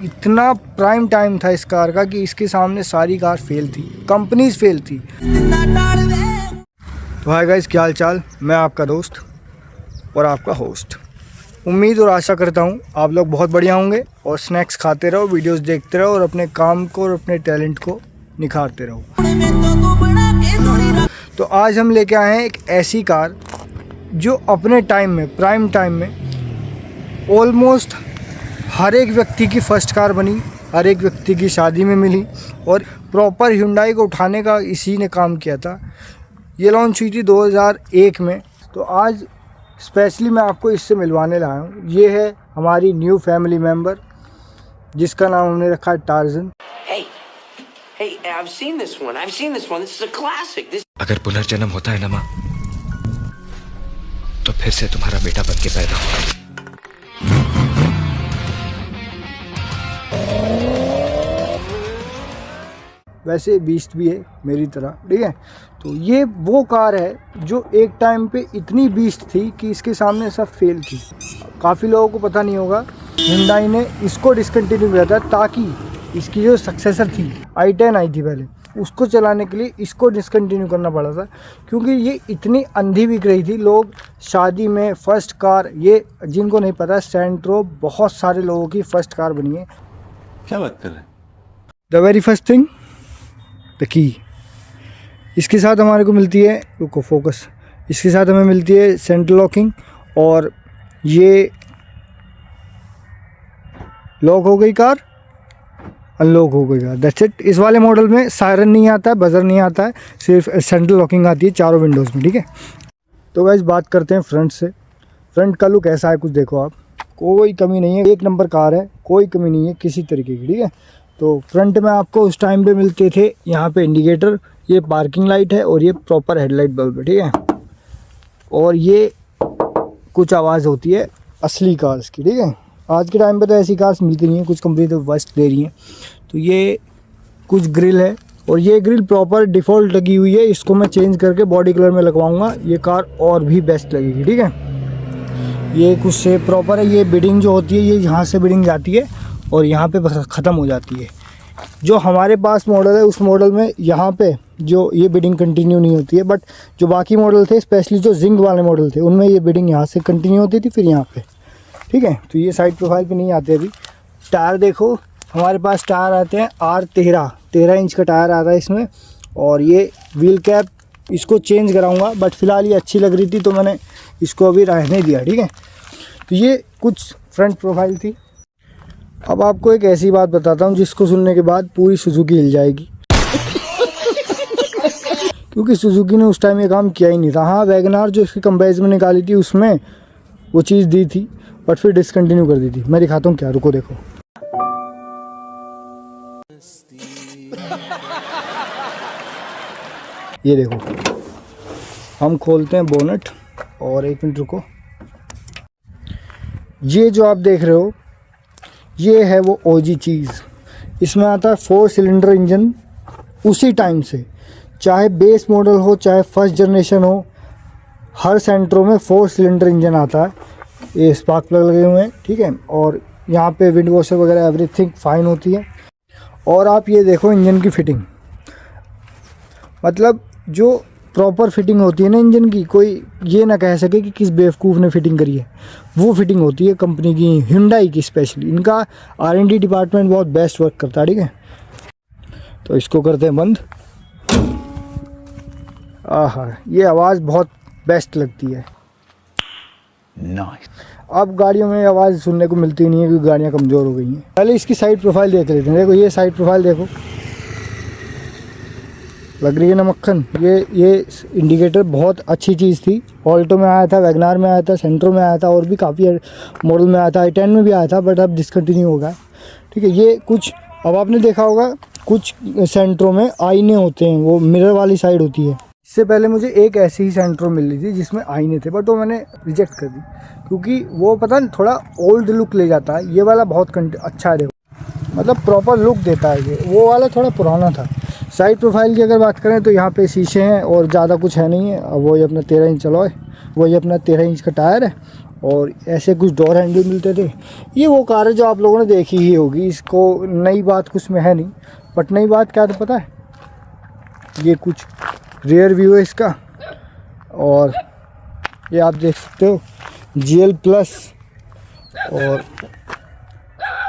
इतना prime time था इस कार का कि इसके सामने सारी कार फेल थी, कंपनीज फेल थी। तो हाय गाइस, क्या हाल चाल। मैं आपका दोस्त और आपका होस्ट। उम्मीद और आशा करता हूँ आप लोग बहुत बढ़िया होंगे और स्नैक्स खाते रहो, वीडियोस देखते रहो और अपने काम को और अपने टैलेंट को निखारते रहो। तो आज हम लेके आए हैं एक ऐसी कार जो अपने टाइम में, प्राइम टाइम में ऑलमोस्ट हर एक व्यक्ति की फर्स्ट कार बनी, हर एक व्यक्ति की शादी में मिली और प्रॉपर Hyundai को उठाने का इसी ने काम किया था। ये लॉन्च हुई थी 2001 में। तो आज स्पेशली मैं आपको इससे मिलवाने लाया हूँ। ये है हमारी न्यू फैमिली मेम्बर जिसका नाम हमने रखा है टार्जन। अगर पुनर्जन्म होता है ना माँ, तो फिर से तुम्हारा बेटा बन के पैदा होगा। वैसे बीस्ट भी है मेरी तरह, ठीक है। तो ये वो कार है जो एक टाइम पे इतनी बीस्ट थी कि इसके सामने सब फेल थी। काफ़ी लोगों को पता नहीं होगा, Hyundai ने इसको डिसकंटिन्यू किया था ताकि इसकी जो सक्सेसर थी i10 आई थी पहले, उसको चलाने के लिए इसको डिसकंटिन्यू करना पड़ा था क्योंकि ये इतनी अंधी बिक रही थी। लोग शादी में फर्स्ट कार, ये जिनको नहीं पता, सेंट्रो बहुत सारे लोगों की फर्स्ट कार बनी है। क्या बात कर रहे हैं? The very first thing, the key. इसके साथ हमारे को मिलती है, रुको फोकस, इसके साथ हमें मिलती है सेंट्रल लॉकिंग और ये लॉक हो गई कार, अनलॉक हो गई कार, दैट्स इट। इस वाले मॉडल में सायरन नहीं आता है, बजर नहीं आता है, सिर्फ सेंट्रल लॉकिंग आती है चारों विंडोज़ में, ठीक है। तो गाइस बात करते हैं फ्रंट से। फ्रंट का लुक ऐसा है, कुछ देखो आप, कोई कमी नहीं है, एक नंबर कार है, कोई कमी नहीं है किसी तरीके की, ठीक है। तो फ्रंट में आपको उस टाइम पे मिलते थे यहाँ पे इंडिकेटर, ये पार्किंग लाइट है और ये प्रॉपर हेडलाइट बल्ब है, ठीक है। और ये कुछ आवाज़ होती है असली कार्स की, ठीक है। आज के टाइम पे तो ऐसी कार्स मिलती नहीं है, कुछ कंपनी तो बेस्ट दे रही हैं। तो ये कुछ ग्रिल है और ये ग्रिल प्रॉपर डिफ़ॉल्ट लगी हुई है, इसको मैं चेंज करके बॉडी कलर में लगवाऊँगा, ये कार और भी बेस्ट लगेगी, ठीक है। ये कुछ से प्रॉपर है, ये बिडिंग जो होती है ये यहाँ से बिडिंग जाती है और यहाँ पे ख़त्म हो जाती है। जो हमारे पास मॉडल है उस मॉडल में यहाँ पे जो ये बिडिंग कंटिन्यू नहीं होती है, बट जो बाकी मॉडल थे, स्पेशली जो जिंग वाले मॉडल थे, उनमें ये बिडिंग यहाँ से कंटिन्यू होती थी फिर यहाँ पे, ठीक है। तो ये साइड प्रोफाइल पे नहीं आते अभी। टायर देखो, हमारे पास टायर आते हैं R13 इंच का टायर आता है इसमें। और ये व्हील कैप इसको चेंज कराऊँगा, बट फ़िलहाल ये अच्छी लग रही थी तो मैंने इसको अभी रहने दिया, ठीक है। तो ये कुछ फ्रंट प्रोफाइल थी। अब आपको एक ऐसी बात बताता हूँ जिसको सुनने के बाद पूरी सुजुकी हिल जाएगी क्योंकि सुजुकी ने उस टाइम ये काम किया ही नहीं था। हाँ, वैगनार जो इसकी कंपेरिजन में निकाली थी उसमें वो चीज़ दी थी, बट फिर डिसकंटिन्यू कर दी थी। मैं दिखाता हूँ क्या, रुको देखो। ये देखो, हम खोलते हैं बोनट और एक मिनट रुको। ये जो आप देख रहे हो ये है वो ओजी चीज़। इसमें आता है 4 सिलेंडर इंजन उसी टाइम से, चाहे बेस मॉडल हो चाहे फर्स्ट जनरेशन हो, हर सेंट्रो में 4 सिलेंडर इंजन आता है। ये स्पार्क प्लग लगे हुए हैं, ठीक है। और यहाँ पे विंड वॉशर वगैरह एवरीथिंग फाइन होती है। और आप ये देखो इंजन की फिटिंग, मतलब जो प्रॉपर फिटिंग होती है ना इंजन की, कोई ये ना कह सके कि किस बेवकूफ़ ने फिटिंग करी है, वो फिटिंग होती है कंपनी की, Hyundai की स्पेशली। इनका R&D डिपार्टमेंट बहुत बेस्ट वर्क करता है, ठीक है। तो इसको करते हैं बंद। आहा, ये आवाज़ बहुत बेस्ट लगती है। नाइस। अब गाड़ियों में आवाज़ सुनने को मिलती नहीं है क्योंकि गाड़ियाँ कमज़ोर हो गई हैं। पहले इसकी साइड प्रोफाइल देख लेते हैं। देखो ये साइड प्रोफाइल देखो, लग रही है ना मक्खन। ये इंडिकेटर बहुत अच्छी चीज़ थी। ऑल्टो में आया था, वैगनार में आया था, सेंट्रो में आया था और भी काफ़ी मॉडल में आया था, i10 में भी आया था, बट अब डिसकंटिन्यू हो गया, ठीक है। ये कुछ, अब आपने देखा होगा कुछ सेंट्रो में आईने होते हैं, वो मिरर वाली साइड होती है। इससे पहले मुझे एक ऐसी ही सेंट्रो मिल रही थी जिसमें आईने थे, बट वो मैंने रिजेक्ट कर दी क्योंकि वो पता नहीं थोड़ा ओल्ड लुक ले जाता है। ये वाला बहुत अच्छा है, देखो मतलब प्रॉपर लुक देता है ये, वो वाला थोड़ा पुराना था। साइड प्रोफाइल की अगर बात करें तो यहाँ पे शीशे हैं और ज़्यादा कुछ है नहीं है। अब वही अपना 13 इंच चलो है, वही अपना 13 इंच का टायर है और ऐसे कुछ डोर हैंडल मिलते थे। ये वो कार है जो आप लोगों ने देखी ही होगी, इसको नई बात कुछ में है नहीं, बट नई बात क्या तो पता है, ये कुछ रियर व्यू है इसका। और ये आप देख सकते हो GL प्लस, और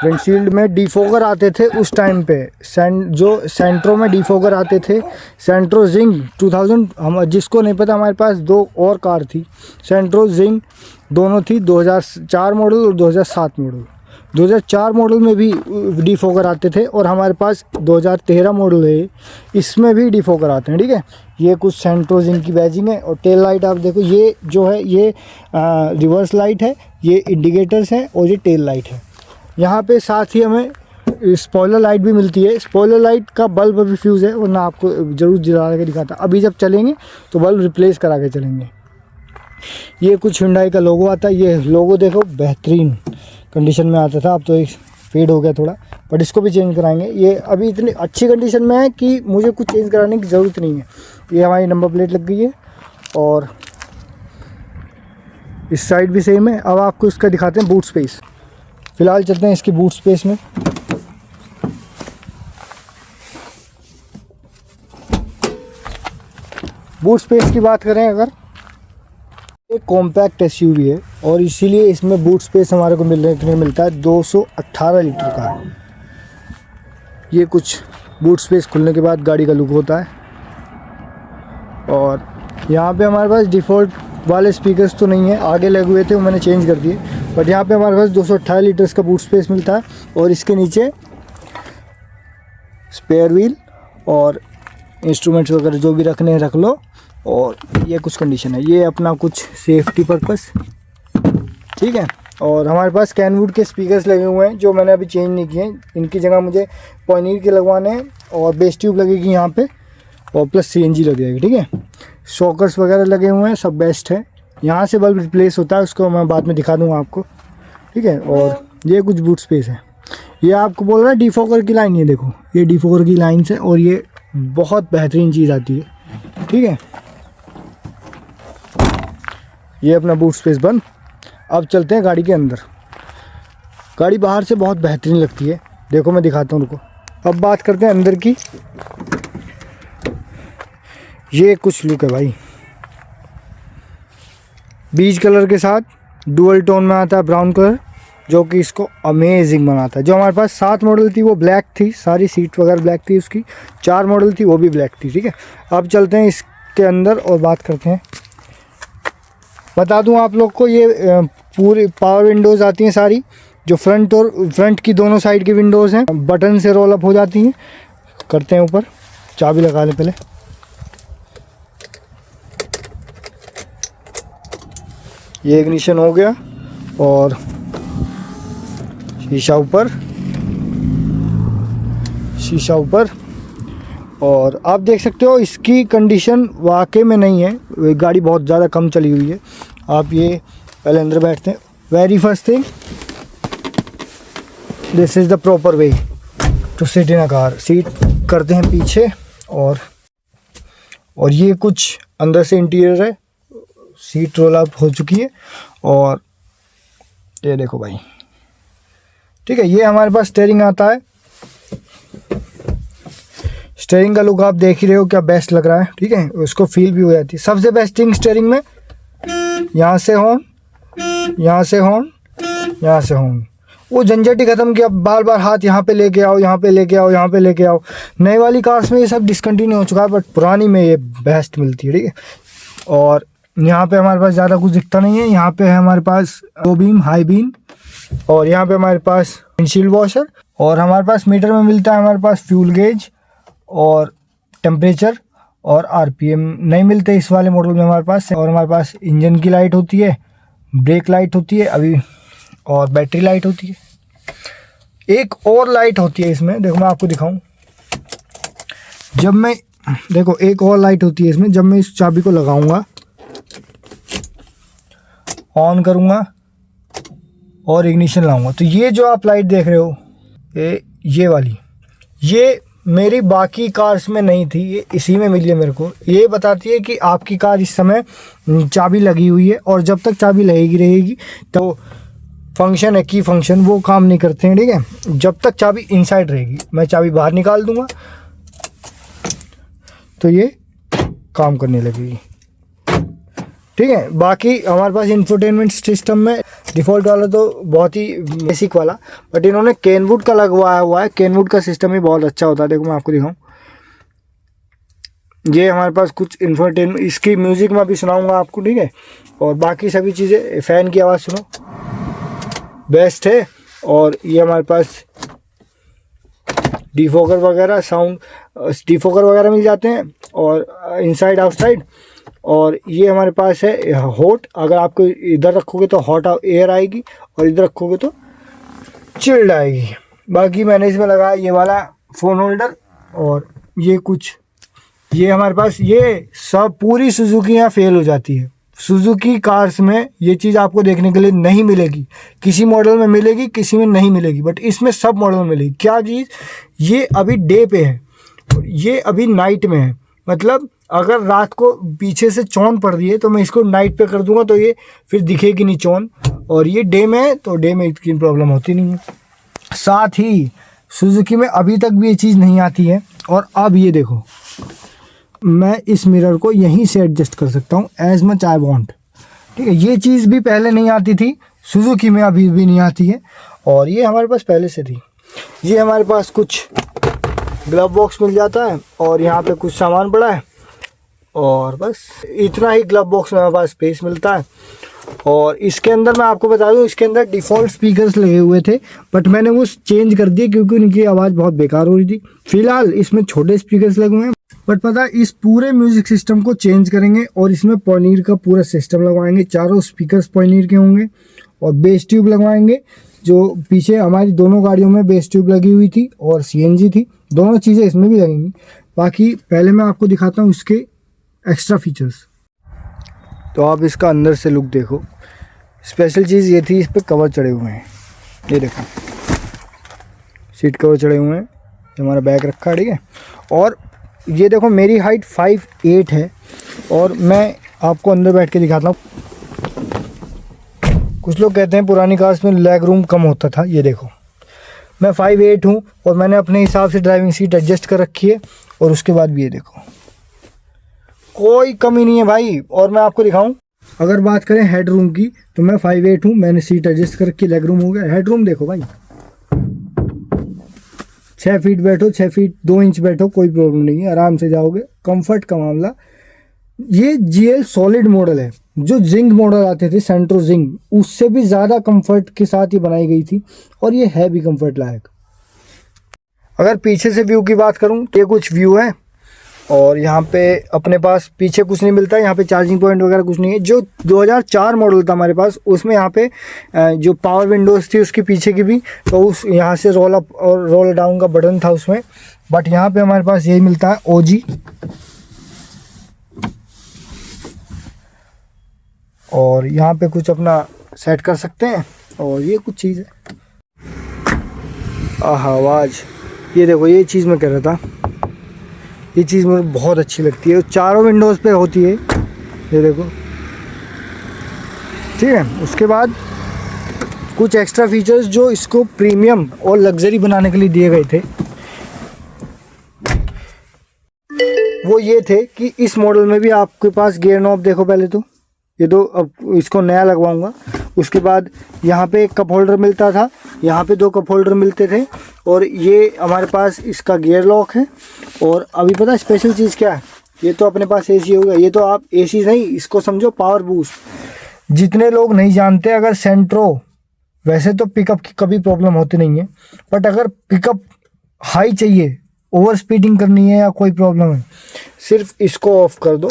विंडशील्ड में डिफोगर आते थे उस टाइम पे, जो सेंट्रो में डिफोगर आते थे, सेंट्रो जिंग 2000, हम जिसको नहीं पता हमारे पास 2 और कार थी सेंट्रो जिंग, दोनों थी 2004 मॉडल और 2007 मॉडल। 2004 मॉडल में भी डिफोगर आते थे और हमारे पास 2013 मॉडल है, इसमें भी डिफोगर आते हैं, ठीक है। ये कुछ सेंट्रो जिंग की बैजिंग है। और टेल लाइट आप देखो, ये जो है ये रिवर्स लाइट है, ये इंडिकेटर्स हैं और ये टेल लाइट है। यहाँ पे साथ ही हमें स्पॉइलर लाइट भी मिलती है। स्पॉइलर लाइट का बल्ब अभी फ्यूज़ है, वरना आपको ज़रूर जला के दिखाता। अभी जब चलेंगे तो बल्ब रिप्लेस करा के चलेंगे। ये कुछ Hyundai का लोगो आता है, ये लोगो देखो बेहतरीन कंडीशन में आता था, अब तो फेड हो गया थोड़ा, बट इसको भी चेंज कराएंगे। ये अभी इतनी अच्छी कंडीशन में है कि मुझे कुछ चेंज कराने की ज़रूरत नहीं है। ये हमारी नंबर प्लेट लग गई है और इस साइड भी सेम है। अब आपको इसका दिखाते हैं बूट स्पेस। फ़िलहाल चलते हैं इसकी बूट स्पेस में। बूट स्पेस की बात करें अगर, एक कॉम्पैक्ट SUV है और इसीलिए इसमें बूट स्पेस हमारे को मिलने के लिए मिलता है 218 लीटर का। ये कुछ बूट स्पेस खुलने के बाद गाड़ी का लुक होता है। और यहाँ पे हमारे पास डिफ़ॉल्ट वाले स्पीकर्स तो नहीं है, आगे लगे हुए थे वो मैंने चेंज कर दिए, बट यहाँ पे हमारे पास 218 लीटर्स का बूट स्पेस मिलता है। और इसके नीचे स्पेयर व्हील और इंस्ट्रूमेंट्स वगैरह जो भी रखने हैं रख लो। और ये कुछ कंडीशन है, ये अपना कुछ सेफ्टी पर्पस, ठीक है। और हमारे पास कैनवुड के स्पीकर्स लगे हुए हैं जो मैंने अभी चेंज नहीं किए हैं, इनकी जगह मुझे पॉइनियर के लगवाने हैं। और बेस ट्यूब लगेगी यहाँ पे और प्लस CNG लग जाएगी, ठीक है। शॉकर्स वगैरह लगे हुए हैं, सब बेस्ट है। यहाँ से बल्ब रिप्लेस होता है, उसको मैं बाद में दिखा दूँगा आपको, ठीक है। और ये कुछ बूट स्पेस है। ये आपको बोल रहा है डिफोगर की लाइन, ये देखो ये डिफोगर की लाइन है और ये बहुत बेहतरीन चीज़ आती है, ठीक है। ये अपना बूट स्पेस बंद। अब चलते हैं गाड़ी के अंदर। गाड़ी बाहर से बहुत बेहतरीन लगती है, देखो मैं दिखाता हूँ, रुको। अब बात करते हैं अंदर की। ये कुछ लुक है भाई, बीज कलर के साथ डुअल टोन में आता है ब्राउन कलर, जो कि इसको अमेजिंग बनाता है। जो हमारे पास 7 मॉडल थी वो ब्लैक थी, सारी सीट वगैरह ब्लैक थी उसकी। 4 मॉडल थी वो भी ब्लैक थी, ठीक है। अब चलते हैं इसके अंदर और बात करते हैं। बता दूं आप लोग को, ये पूरी पावर विंडोज़ आती हैं सारी, जो फ्रंट की दोनों साइड की विंडोज़ हैं, बटन से रोल अप हो जाती हैं। करते हैं ऊपर, चाबी लगा लें पहले। ये इग्निशन हो गया और शीशा ऊपर। और आप देख सकते हो इसकी कंडीशन वाकई में नहीं है, गाड़ी बहुत ज़्यादा कम चली हुई है। आप ये पहले अंदर बैठते हैं। Very first thing, this is the proper way to sit in a car. Seat करते हैं पीछे और ये कुछ अंदर से इंटीरियर है, सीट रोल अप हो चुकी है। और ये देखो भाई, ठीक है। ये हमारे पास स्टीयरिंग आता है, स्टीयरिंग का लुक आप देख ही रहे हो क्या बेस्ट लग रहा है, ठीक है। उसको फील भी हो जाती है। सबसे बेस्ट थिंग स्टीयरिंग में, यहाँ से हॉर्न, यहाँ से हॉर्न, यहाँ से हॉर्न, वो झंझट ही खत्म कि अब बार बार हाथ यहाँ पे लेके आओ, यहाँ पे लेके आओ, यहाँ पे लेके आओ। नई वाली कार्स में ये सब डिसकंटिन्यू हो चुका है, बट पुरानी में ये बेस्ट मिलती है, ठीक है। और यहाँ पे हमारे पास ज़्यादा कुछ दिखता नहीं है। यहाँ पे है हमारे पास लो बीम, हाई बीम, और यहाँ पे हमारे पास विंडशील्ड वॉशर। और हमारे पास मीटर में मिलता है हमारे पास फ्यूल गेज और टेम्परेचर और RPM नहीं मिलते इस वाले मॉडल में हमारे पास। और हमारे पास इंजन की लाइट होती है, ब्रेक लाइट होती है अभी, और बैटरी लाइट होती है। एक और लाइट होती है इसमें, देखो मैं आपको दिखाऊं। जब मैं, देखो एक और लाइट होती है इसमें, जब मैं इस चाबी को लगाऊंगा, ऑन करूंगा और इग्निशन लाऊंगा, तो ये जो आप लाइट देख रहे हो, ये वाली, ये मेरी बाकी कार्स में नहीं थी, ये इसी में मिली है मेरे को। ये बताती है कि आपकी कार इस समय चाबी लगी हुई है और जब तक चाबी लगेगी रहेगी तो फंक्शन है, की फंक्शन वो काम नहीं करते हैं, ठीक है। जब तक चाबी इनसाइड रहेगी, मैं चाबी बाहर निकाल दूंगा तो ये काम करने लगेगी, ठीक है। बाकी हमारे पास इंफोटेनमेंट सिस्टम में डिफ़ॉल्ट वाला तो बहुत ही बेसिक वाला, बट इन्होंने केनवुड का लगवाया हुआ है। केनवुड का सिस्टम ही बहुत अच्छा होता है। देखो मैं आपको दिखाऊं, ये हमारे पास कुछ इंफोटेनमेंट, इसकी म्यूज़िक मैं अभी सुनाऊंगा आपको, ठीक है। और बाकी सभी चीज़ें, फ़ैन की आवाज़ सुनो, बेस्ट है। और ये हमारे पास डिफोकर वगैरह, साउंड डिफोकर वगैरह मिल जाते हैं, और इनसाइड आउटसाइड। और ये हमारे पास है हॉट, अगर आपको इधर रखोगे तो हॉट एयर आएगी और इधर रखोगे तो चिल्ड आएगी। बाकी मैंने इसमें लगाया ये वाला फ़ोन होल्डर, और ये कुछ, ये हमारे पास, ये सब पूरी सुजुकी यहाँ फेल हो जाती है। सुजुकी कार्स में ये चीज़ आपको देखने के लिए नहीं मिलेगी, किसी मॉडल में मिलेगी, किसी में नहीं मिलेगी, बट इसमें सब मॉडल में मिलेगी। क्या चीज़, ये अभी डे पे है, ये अभी नाइट में है। मतलब अगर रात को पीछे से चौन पड़ रही है तो मैं इसको नाइट पे कर दूंगा तो ये फिर दिखेगी नहीं चौन, और ये डे में है तो डे में इतनी प्रॉब्लम होती नहीं है। साथ ही सुजुकी में अभी तक भी ये चीज़ नहीं आती है। और अब ये देखो, मैं इस मिरर को यहीं से एडजस्ट कर सकता हूँ एज मच आई वांट, ठीक है। ये चीज़ भी पहले नहीं आती थी, सुजुकी में अभी भी नहीं आती है, और ये हमारे पास पहले से थी। ये हमारे पास कुछ ग्लव बॉक्स मिल जाता है, और यहाँ पे कुछ सामान पड़ा है, और बस इतना ही ग्लव बॉक्स में हमारे पास स्पेस मिलता है। और इसके अंदर मैं आपको बता दूं, इसके अंदर डिफ़ॉल्ट स्पीकर्स लगे हुए थे, बट मैंने वो चेंज कर दिए क्योंकि उनकी आवाज़ बहुत बेकार हो रही थी। फिलहाल इसमें छोटे स्पीकर्स लगे हुए हैं, बट पता है इस पूरे म्यूज़िक सिस्टम को चेंज करेंगे और इसमें पॉइनियर का पूरा सिस्टम लगवाएंगे। चारों स्पीकर्स पॉइनियर के होंगे, और बेस ट्यूब लगवाएंगे। जो पीछे हमारी दोनों गाड़ियों में बेस ट्यूब लगी हुई थी और सीएनजी थी, दोनों चीज़ें इसमें भी लगेंगी। बाकी पहले मैं आपको दिखाता हूँ इसके एक्स्ट्रा फीचर्स। तो आप इसका अंदर से लुक देखो। स्पेशल चीज़ ये थी, इस पर कवर चढ़े हुए हैं, ये देखो सीट कवर चढ़े हुए हैं। ये हमारा बैग रखा है, ठीक है। और ये देखो मेरी हाइट 5'8" है, और मैं आपको अंदर बैठ के दिखाता हूँ। कुछ लोग कहते हैं पुरानी कार्स में लेग रूम कम होता था, ये देखो मैं 5'8" हूँ और मैंने अपने हिसाब से ड्राइविंग सीट एडजस्ट कर रखी है, और उसके बाद भी ये देखो कोई कमी नहीं है भाई। और मैं आपको दिखाऊं, अगर बात करें हेड रूम की तो मैं 5'8" हूँ, मैंने सीट एडजस्ट कर रखी, लेग रूम हो गया। हेड रूम देखो भाई, 6 फीट बैठो, 6 फीट 2 इंच बैठो, कोई प्रॉब्लम नहीं है, आराम से जाओगे। कंफर्ट का मामला, ये GL सॉलिड मॉडल है। जो जिंग मॉडल आते थे, सेंट्रो जिंग, उससे भी ज़्यादा कंफर्ट के साथ ये बनाई गई थी, और ये है भी कंफर्ट लायक। अगर पीछे से व्यू की बात करूं तो ये कुछ व्यू है, और यहाँ पे अपने पास पीछे कुछ नहीं मिलता है। यहाँ पे चार्जिंग पॉइंट वगैरह कुछ नहीं है। जो 2004 मॉडल था हमारे पास, उसमें यहाँ पे जो पावर विंडोज़ थी उसकी पीछे की भी, तो उस यहाँ से रोल अप और रोल डाउन का बटन था उसमें। बट यहाँ पे हमारे पास यही मिलता है OG। और यहाँ पे कुछ अपना सेट कर सकते हैं, और ये कुछ चीज़ है। आवाज़, ये देखो, ये चीज़ मैं कह रहा था, ये चीज़ मुझे बहुत अच्छी लगती है। चारों विंडोज़ पे होती है, ये देखो, ठीक है। उसके बाद कुछ एक्स्ट्रा फीचर्स जो इसको प्रीमियम और लग्जरी बनाने के लिए दिए गए थे, वो ये थे कि इस मॉडल में भी आपके पास गियर नॉब देखो। पहले तो ये तो अब इसको नया लगवाऊंगा। उसके बाद यहाँ पे एक कप होल्डर मिलता था, यहाँ पे 2 कप होल्डर मिलते थे, और ये हमारे पास इसका गियर लॉक है। और अभी पता है स्पेशल चीज़ क्या है, ये तो अपने पास AC होगा, ये तो आप AC नहीं, इसको समझो पावर बूस्ट। जितने लोग नहीं जानते, अगर सेंट्रो, वैसे तो पिकअप की कभी प्रॉब्लम होती नहीं है, बट अगर पिकअप हाई चाहिए, ओवर स्पीडिंग करनी है या कोई प्रॉब्लम है, सिर्फ इसको ऑफ कर दो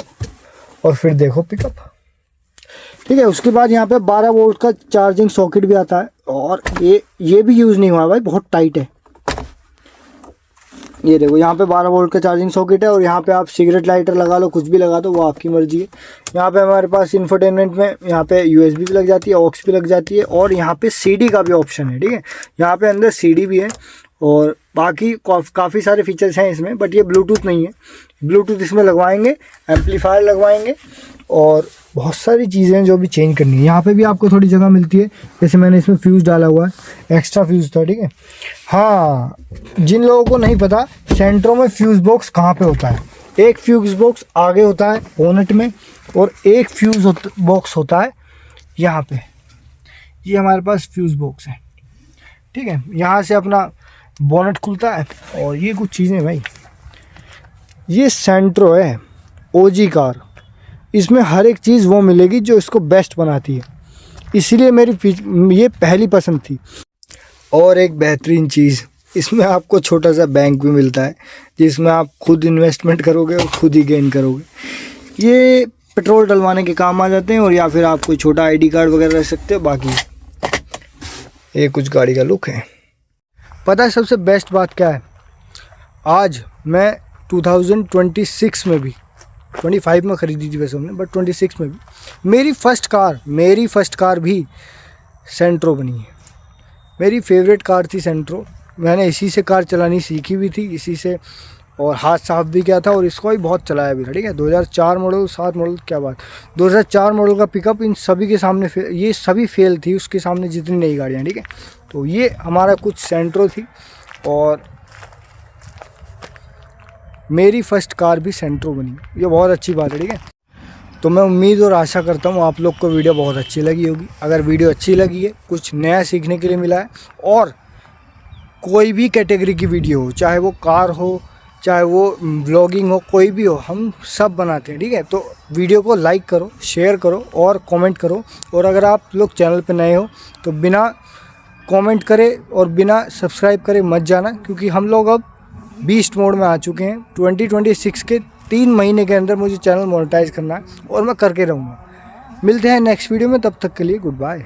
और फिर देखो पिकअप, ठीक है। उसके बाद यहाँ पे 12 वोल्ट का चार्जिंग सॉकेट भी आता है, और ये भी यूज़ नहीं हुआ भाई, बहुत टाइट है। ये देखो यहाँ पे 12 वोल्ट का चार्जिंग सॉकेट है, और यहाँ पे आप सिगरेट लाइटर लगा लो, कुछ भी लगा दो, वो आपकी मर्जी है। यहाँ पे हमारे पास इंफोटेनमेंट में यहाँ पे USB भी लग जाती है, ऑक्स भी लग जाती है, और यहाँ पे CD का भी ऑप्शन है, ठीक है। यहाँ पे अंदर CD भी है, और बाकी काफ़ी सारे फीचर्स हैं इसमें, बट ये ब्लूटूथ नहीं है। ब्लूटूथ इसमें लगवाएंगे, एम्पलीफायर लगवाएंगे और बहुत सारी चीज़ें हैं जो भी चेंज करनी है। यहाँ पे भी आपको थोड़ी जगह मिलती है, जैसे मैंने इसमें फ्यूज़ डाला हुआ है, एक्स्ट्रा फ्यूज़ था, ठीक है। हाँ, जिन लोगों को नहीं पता सेंट्रो में फ्यूज़ बॉक्स कहाँ पे होता है, एक फ्यूज़ बॉक्स आगे होता है बोनेट में और एक फ्यूज़ बॉक्स होता है यहाँ पे। ये हमारे पास फ्यूज़ बॉक्स है, ठीक है। यहाँ से अपना बोनेट खुलता है और ये कुछ चीज़ें भाई, ये सेंट्रो है ओजी कार, इसमें हर एक चीज़ वो मिलेगी जो इसको बेस्ट बनाती है, इसीलिए मेरी ये पहली पसंद थी। और एक बेहतरीन चीज़, इसमें आपको छोटा सा बैंक भी मिलता है जिसमें आप खुद इन्वेस्टमेंट करोगे और खुद ही गेन करोगे। ये पेट्रोल डलवाने के काम आ जाते हैं, और या फिर आप कोई छोटा आईडी कार्ड वगैरह रख सकते हो। बाकी ये कुछ गाड़ी का लुक है। पता है सबसे बेस्ट बात क्या है, आज मैं 2026 में भी, 25 में ख़रीदी थी वैसे हमने, बट 26 में भी मेरी फ़र्स्ट कार भी सेंट्रो बनी है। मेरी फेवरेट कार थी सेंट्रो, मैंने इसी से कार चलानी सीखी भी थी, इसी से, और हाथ साफ भी किया था और इसको भी बहुत चलाया भी था, ठीक है। 2004 मॉडल, 7 मॉडल, क्या बात, 2004 मॉडल का पिकअप इन सभी के सामने ये सभी फेल थी उसके सामने जितनी नई गाड़ियाँ, ठीक है। तो ये हमारा कुछ सेंट्रो थी और मेरी फर्स्ट कार भी सेंट्रो बनी, ये बहुत अच्छी बात है, ठीक है। तो मैं उम्मीद और आशा करता हूँ आप लोग को वीडियो बहुत अच्छी लगी होगी। अगर वीडियो अच्छी लगी है, कुछ नया सीखने के लिए मिला है, और कोई भी कैटेगरी की वीडियो हो, चाहे वो कार हो, चाहे वो व्लॉगिंग हो, कोई भी हो, हम सब बनाते हैं, ठीक है। तो वीडियो को लाइक करो, शेयर करो और कमेंट करो। और अगर आप लोग चैनल पे नए हो तो बिना कमेंट करे और बिना सब्सक्राइब करे मत जाना, क्योंकि हम लोग अब बीस्ट मोड में आ चुके हैं। 2026 के 3 महीने के अंदर मुझे चैनल मोनेटाइज करना है और मैं करके रहूँगा। मिलते हैं नेक्स्ट वीडियो में, तब तक के लिए गुड बाय।